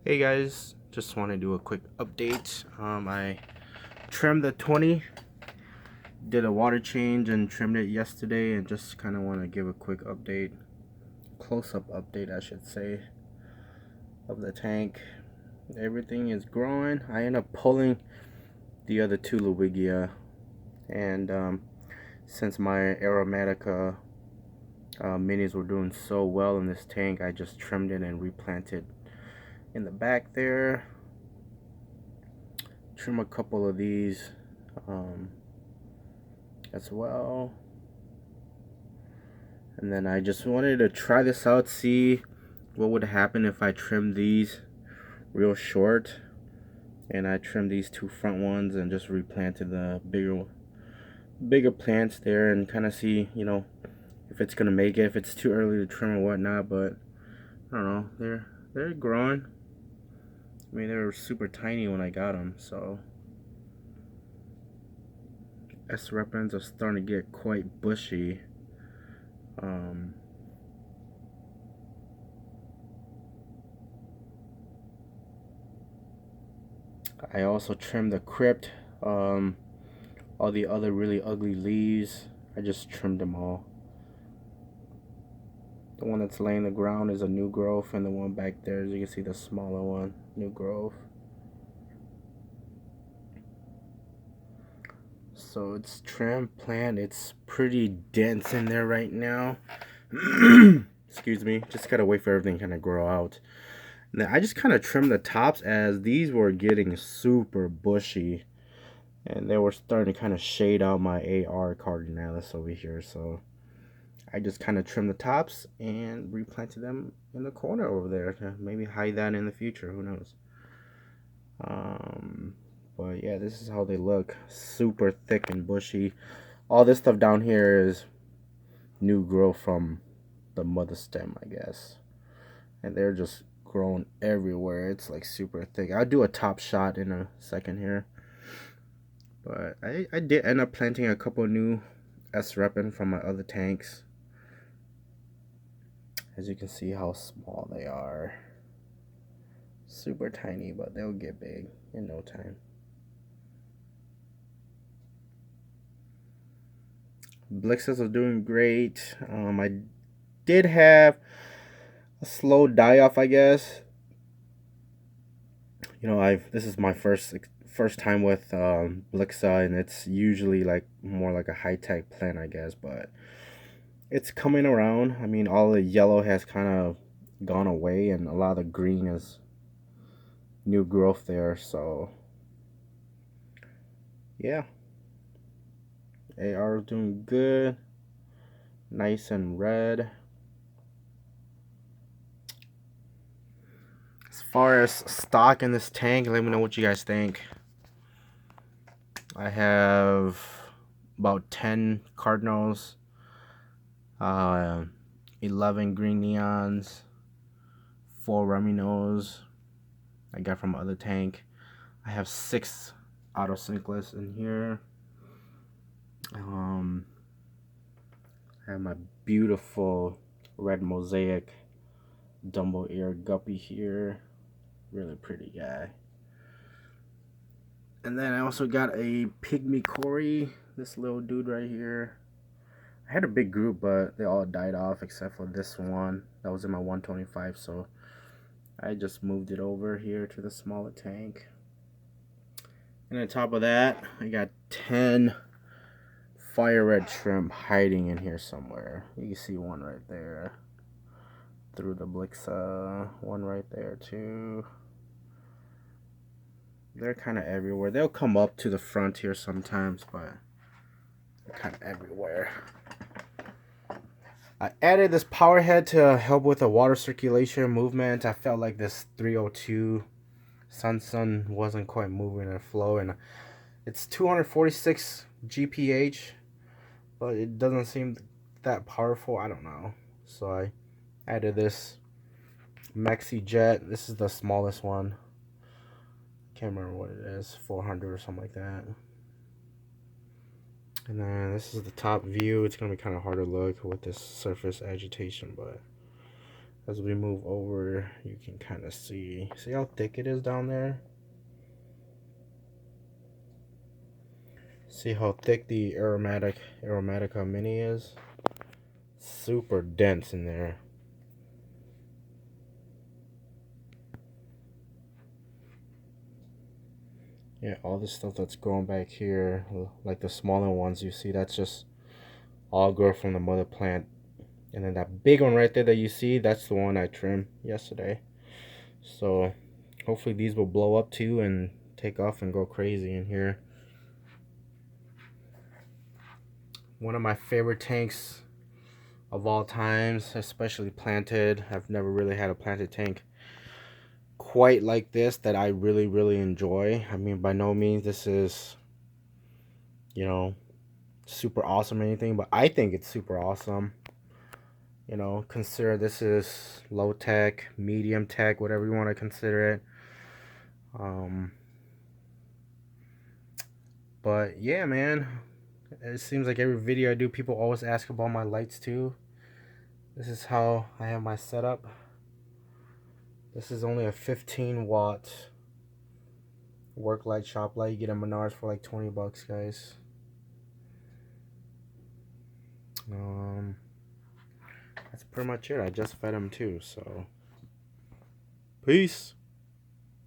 Hey guys, just want to do a quick update. I trimmed the 20, did a water change and trimmed it yesterday, and just kind of want to give a quick update, close-up update I should say, of the tank. Everything is growing. I end up pulling the other two Lowigia, and since my Aromatica minis were doing so well in this tank, I just trimmed it and replanted in the back there. Trim a couple of these as well, and then I just wanted to try this out, see what would happen if I trimmed these real short, and I trimmed these two front ones and just replanted the bigger plants there, and kind of see, you know, if it's gonna make it, if it's too early to trim or whatnot. But I don't know, they're growing. I mean, they were super tiny when I got them, so S. repens are starting to get quite bushy. I also trimmed the crypt, all the other really ugly leaves. I just trimmed them all. The one that's laying the ground is a new growth, and the one back there, as you can see, the smaller one, new growth. So it's trimmed plant. It's pretty dense in there right now. Excuse me. Just gotta wait for everything to kind of grow out. And then I just kind of trimmed the tops as these were getting super bushy, and they were starting to kind of shade out my AR cardinalis over here. So I just kind of trimmed the tops and replanted them in the corner over there to maybe hide that in the future. Who knows? But yeah, this is how they look. Super thick and bushy. All this stuff down here is new growth from the mother stem, I guess. And they're just growing everywhere. It's like super thick. I'll do a top shot in a second here. But I did end up planting a couple new S. repen from my other tanks. As you can see how small they are. Super tiny, but they'll get big in no time. Blixas are doing great. I did have a slow die off, I guess. You know, this is my first time with Blixa, and it's usually like more like a high tech plant, I guess. But it's coming around. I mean, all the yellow has kind of gone away, and a lot of the green is new growth there. So yeah, AR is doing good, nice and red. As far as stock in this tank, let me know what you guys think. I have about 10 cardinals, 11 green neons, 4 Reminos I got from other tank. I have 6 autocyclists in here. I have my beautiful red mosaic Dumbo ear guppy here. Really pretty guy. And then I also got a pygmy Cory, this little dude right here. I had a big group, but they all died off except for this one that was in my 125, so I just moved it over here to the smaller tank. And on top of that, I got 10 fire red shrimp hiding in here somewhere. You can see one right there through the Blixa, one right there too. They're kind of everywhere. They'll come up to the front here sometimes, but they're kind of everywhere. I added this power head to help with the water circulation movement. I felt like this 302 Sun wasn't quite moving and flow, and it's 246 GPH, but it doesn't seem that powerful. I don't know. So I added this Maxi Jet. This is the smallest one. Can't remember what it is, 400 or something like that. And then this is the top view. It's gonna be kind of hard to look with this surface agitation, but As we move over, you can kind of see how thick it is down there. See how thick the Aromatica Mini is? Super dense in there. Yeah, all the stuff that's growing back here, like the smaller ones you see, that's just all grow from the mother plant. And then that big one right there that you see, that's the one I trimmed yesterday. So hopefully these will blow up too and take off and go crazy in here. One of my favorite tanks of all times, especially planted. I've never really had a planted tank quite like this that I really enjoy. I mean, by no means this is, you know, super awesome or anything, but I think it's super awesome. You know, consider this is low tech, medium tech, whatever you want to consider it. But yeah, man, it seems like every video I do, people always ask about my lights too. This is how I have my setup. This is only a 15-watt work light, shop light. You get a Menards for like 20 bucks, guys. That's pretty much it. I just fed him too, so peace.